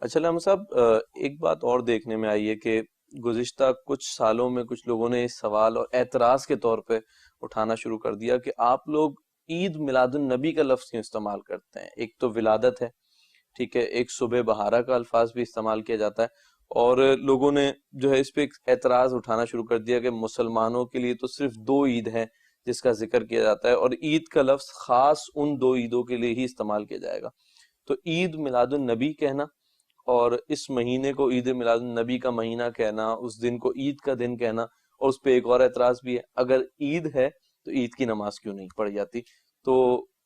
اچھا علامہ صاحب، ایک بات اور دیکھنے میں آئی ہے کہ گزشتہ کچھ سالوں میں کچھ لوگوں نے اس سوال اور اعتراض کے طور پہ اٹھانا شروع کر دیا کہ آپ لوگ عید میلاد النبی کا لفظ کیوں استعمال کرتے ہیں؟ ایک تو ولادت ہے، ٹھیک ہے، ایک صبح بہارہ کا الفاظ بھی استعمال کیا جاتا ہے، اور لوگوں نے جو ہے اس پہ ایک اعتراض اٹھانا شروع کر دیا کہ مسلمانوں کے لیے تو صرف دو عید ہیں جس کا ذکر کیا جاتا ہے، اور عید کا لفظ خاص ان دو عیدوں کے لیے ہی استعمال کیا جائے گا۔ تو عید میلاد النبی کہنا اور اس مہینے کو عید میلاد النبی کا مہینہ کہنا، اس دن کو عید کا دن کہنا، اور اس پہ ایک اور اعتراض بھی ہے، اگر عید ہے تو عید کی نماز کیوں نہیں پڑھی جاتی؟ تو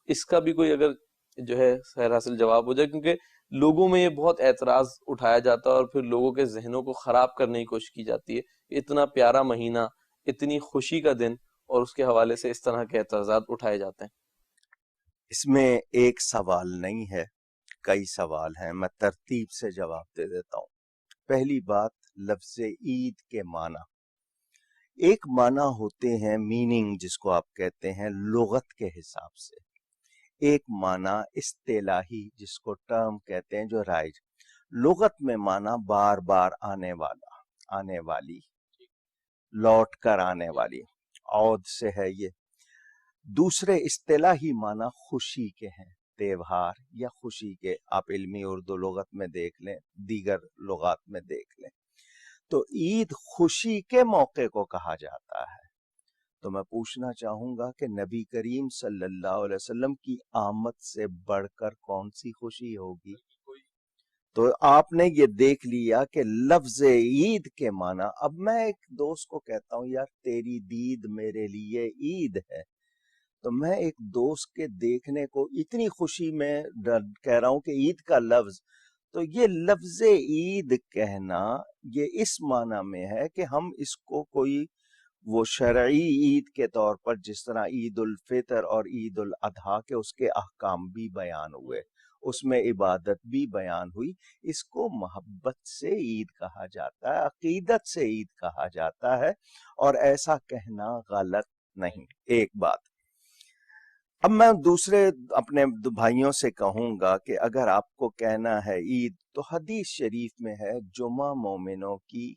اس کا بھی کوئی اگر جو ہے خیر حاصل جواب ہو جائے، کیونکہ لوگوں میں یہ بہت اعتراض اٹھایا جاتا ہے اور پھر لوگوں کے ذہنوں کو خراب کرنے کی کوشش کی جاتی ہے۔ اتنا پیارا مہینہ، اتنی خوشی کا دن، اور اس کے حوالے سے اس طرح کے اعتراضات اٹھائے جاتے ہیں۔ اس میں ایک سوال نہیں ہے، کئی سوال ہیں، میں ترتیب سے جواب دے دیتا ہوں۔ پہلی بات، لفظ عید کے معنی، ایک معنی ہوتے ہیں میننگ جس کو آپ کہتے ہیں لغت کے حساب سے، ایک معنی اصطلاحی جس کو ٹرم کہتے ہیں جو رائج، لغت میں معنی بار بار آنے والا، آنے والی، لوٹ کر آنے والی، عود سے ہے یہ۔ دوسرے اصطلاحی معنی خوشی کے ہیں، تہوار یا خوشی کے، آپ علمی اردو لغت میں دیکھ لیں، دیگر لغات میں دیکھ لیں، تو عید خوشی کے موقع کو کہا جاتا ہے۔ تو میں پوچھنا چاہوں گا کہ نبی کریم صلی اللہ علیہ وسلم کی آمد سے بڑھ کر کون سی خوشی ہوگی؟ تو آپ نے یہ دیکھ لیا کہ لفظ عید کے معنی، اب میں ایک دوست کو کہتا ہوں یار تیری دید میرے لیے عید ہے، تو میں ایک دوست کے دیکھنے کو اتنی خوشی میں کہہ رہا ہوں کہ عید کا لفظ، تو یہ لفظ عید کہنا یہ اس معنی میں ہے کہ ہم اس کو کوئی وہ شرعی عید کے طور پر، جس طرح عید الفطر اور عید الاضحیٰ کے اس کے احکام بھی بیان ہوئے، اس میں عبادت بھی بیان ہوئی، اس کو محبت سے عید کہا جاتا ہے، عقیدت سے عید کہا جاتا ہے، اور ایسا کہنا غلط نہیں۔ ایک بات، اب میں دوسرے اپنے بھائیوں سے کہوں گا کہ اگر آپ کو کہنا ہے عید، تو حدیث شریف میں ہے جمعہ مومنوں کی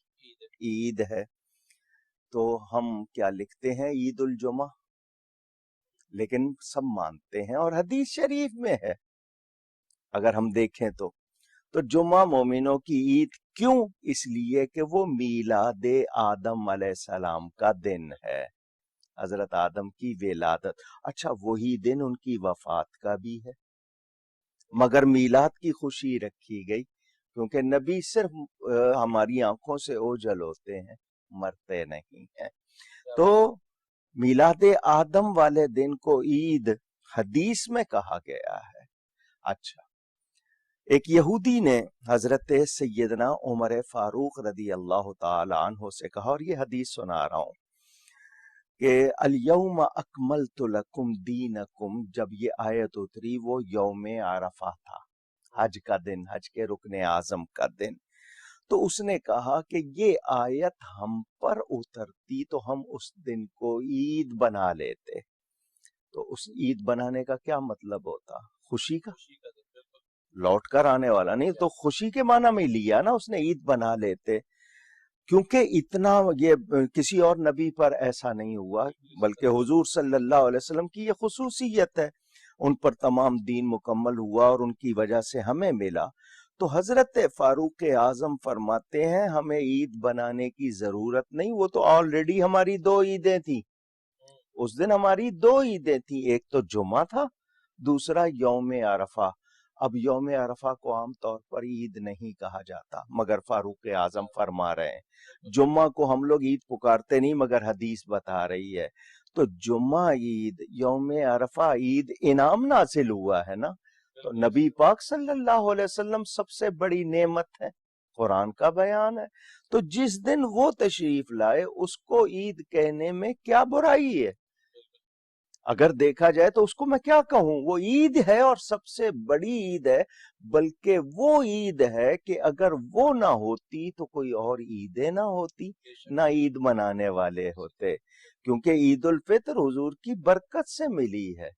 عید ہے، تو ہم کیا لکھتے ہیں عید الجمعہ، لیکن سب مانتے ہیں اور حدیث شریف میں ہے اگر ہم دیکھیں تو جمعہ مومنوں کی عید کیوں؟ اس لیے کہ وہ میلاد آدم علیہ السلام کا دن ہے، حضرت آدم کی ولادت، اچھا وہی دن ان کی وفات کا بھی ہے، مگر میلاد کی خوشی رکھی گئی کیونکہ نبی صرف ہماری آنکھوں سے اوجھل ہوتے ہیں، مرتے نہیں ہیں، تو میلاد آدم والے دن کو عید حدیث میں کہا گیا ہے۔ اچھا، ایک یہودی نے حضرت سیدنا عمر فاروق رضی اللہ تعالی عنہ سے کہا، اور یہ حدیث سنا رہا ہوں، کہ الیوم اکملت لکم دینکم، جب یہ آیت اتری وہ یوم عرفہ تھا، حج کا دن، حج کے رکن اعظم کا دن، تو اس نے کہا کہ یہ آیت ہم پر اترتی تو ہم اس دن کو عید بنا لیتے۔ تو اس عید بنانے کا کیا مطلب ہوتا؟ خوشی کا، لوٹ کر آنے والا نہیں، تو خوشی کے معنی میں لیا نا اس نے، عید بنا لیتے، کیونکہ اتنا یہ کسی اور نبی پر ایسا نہیں ہوا، بلکہ حضور صلی اللہ علیہ وسلم کی یہ خصوصیت ہے، ان پر تمام دین مکمل ہوا اور ان کی وجہ سے ہمیں ملا۔ تو حضرت فاروق اعظم فرماتے ہیں ہمیں عید بنانے کی ضرورت نہیں، وہ تو آلریڈی ہماری دو عیدیں تھیں، اس دن ہماری دو عیدیں تھیں، ایک تو جمعہ تھا، دوسرا یوم عرفہ۔ اب یوم عرفہ کو عام طور پر عید نہیں کہا جاتا، مگر فاروق اعظم فرما رہے ہیں جمعہ کو ہم لوگ عید پکارتے نہیں، مگر حدیث بتا رہی ہے، تو جمعہ عید، یوم عرفہ عید، انعام نازل ہوا ہے نا، تو نبی پاک صلی اللہ علیہ وسلم سب سے بڑی نعمت ہے، قرآن کا بیان ہے، تو جس دن وہ تشریف لائے اس کو عید کہنے میں کیا برائی ہے؟ اگر دیکھا جائے تو اس کو میں کیا کہوں، وہ عید ہے اور سب سے بڑی عید ہے، بلکہ وہ عید ہے کہ اگر وہ نہ ہوتی تو کوئی اور عیدیں نہ ہوتی، نہ عید منانے والے ہوتے، کیونکہ عید الفطر حضور کی برکت سے ملی ہے،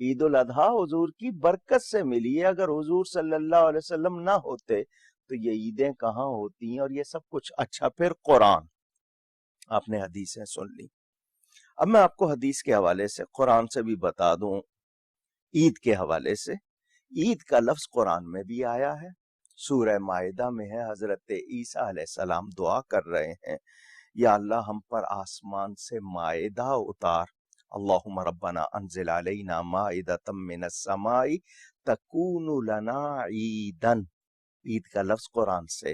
عید الاضحیٰ حضور کی برکت سے ملی ہے، اگر حضور صلی اللہ علیہ وسلم نہ ہوتے تو یہ عیدیں کہاں ہوتی ہیں اور یہ سب کچھ. اچھا پھر قرآن، آپ نے حدیثیں سن لی. اب میں آپ کو حدیث کے حوالے سے قرآن سے بھی بتا دوں. عید کے حوالے سے عید کا لفظ قرآن میں بھی آیا ہے، سورہ مائدہ میں ہے. حضرت عیسیٰ علیہ السلام دعا کر رہے ہیں، یا اللہ ہم پر آسمان سے مائدہ اتار. اللہم ربنا انزل علینا مائدۃ من السماء تکون لنا عیدن. عید کا لفظ قرآن سے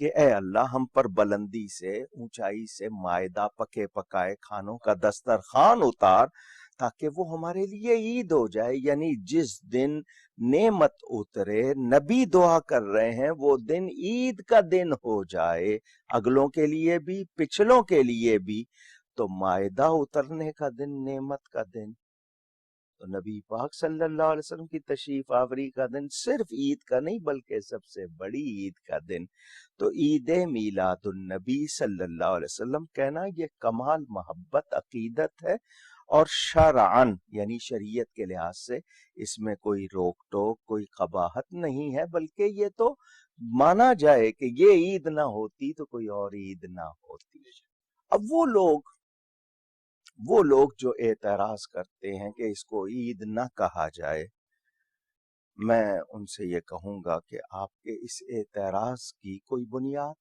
کہ اے اللہ ہم پر بلندی سے، اونچائی سے مائدہ، پکے پکائے کھانوں کا دسترخوان اتار تاکہ وہ ہمارے لیے عید ہو جائے. یعنی جس دن نعمت اترے، نبی دعا کر رہے ہیں وہ دن عید کا دن ہو جائے، اگلوں کے لیے بھی پچھلوں کے لیے بھی. تو مائدہ اترنے کا دن، نعمت کا دن، تو نبی پاک صلی اللہ علیہ وسلم کی تشریف آوری کا دن صرف عید کا نہیں بلکہ سب سے بڑی عید کا دن. تو عید میلاد النبی صلی اللہ علیہ وسلم کہنا یہ کمال محبت عقیدت ہے، اور شرعن یعنی شریعت کے لحاظ سے اس میں کوئی روک ٹوک، کوئی قباحت نہیں ہے، بلکہ یہ تو مانا جائے کہ یہ عید نہ ہوتی تو کوئی اور عید نہ ہوتی. اب وہ لوگ جو اعتراض کرتے ہیں کہ اس کو عید نہ کہا جائے، میں ان سے یہ کہوں گا کہ آپ کے اس اعتراض کی کوئی بنیاد؟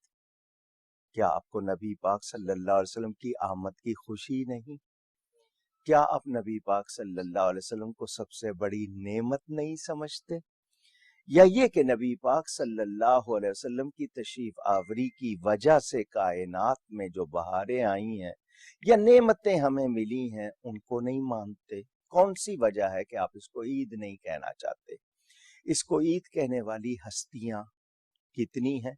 کیا آپ کو نبی پاک صلی اللہ علیہ وسلم کی آمد کی خوشی نہیں؟ کیا آپ نبی پاک صلی اللہ علیہ وسلم کو سب سے بڑی نعمت نہیں سمجھتے؟ یا یہ کہ نبی پاک صلی اللہ علیہ وسلم کی تشریف آوری کی وجہ سے کائنات میں جو بہاریں آئی ہیں یا نعمتیں ہمیں ملی ہیں ان کو نہیں مانتے؟ کون سی وجہ ہے کہ آپ اس کو عید نہیں کہنا چاہتے؟ اس کو عید کہنے والی ہستیاں کتنی ہیں؟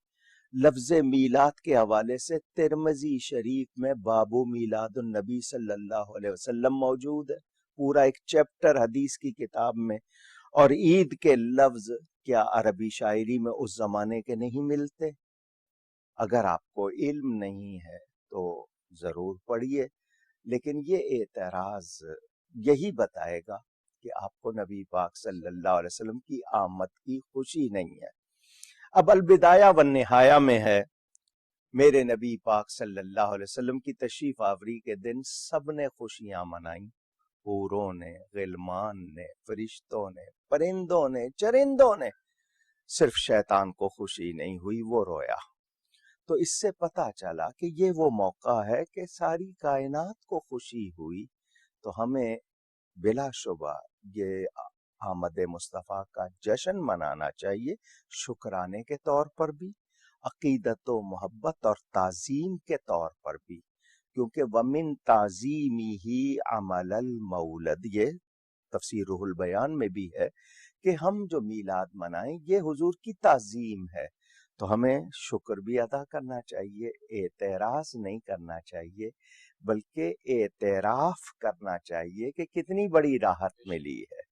لفظ میلاد کے حوالے سے ترمذی شریف میں بابو میلاد النبی صلی اللہ علیہ وسلم موجود ہے، پورا ایک چیپٹر حدیث کی کتاب میں. اور عید کے لفظ کیا عربی شاعری میں اس زمانے کے نہیں ملتے؟ اگر آپ کو علم نہیں ہے تو ضرور پڑھیے، لیکن یہ اعتراض یہی بتائے گا کہ آپ کو نبی پاک صلی اللہ علیہ وسلم کی آمد کی خوشی نہیں ہے. اب البدایہ والنہایہ میں ہے، میرے نبی پاک صلی اللہ علیہ وسلم کی تشریف آوری کے دن سب نے خوشیاں منائیں، حوروں نے، غلمان نے، فرشتوں نے، پرندوں نے، چرندوں نے. صرف شیطان کو خوشی نہیں ہوئی، وہ رویا. تو اس سے پتہ چلا کہ یہ وہ موقع ہے کہ ساری کائنات کو خوشی ہوئی. تو ہمیں بلا شبہ یہ آمد مصطفیٰ کا جشن منانا چاہیے، شکرانے کے طور پر بھی، عقیدت و محبت اور تعظیم کے طور پر بھی. کیونکہ وَمِن تَعْظِيمِهِ عَمَلَ الْمَوْلَدِ، یہ تفسیر روح البیان میں بھی ہے کہ ہم جو میلاد منائیں یہ حضور کی تعظیم ہے. تو ہمیں شکر بھی ادا کرنا چاہیے، اعتراض نہیں کرنا چاہیے، بلکہ اعتراف کرنا چاہیے کہ کتنی بڑی راحت ملی ہے.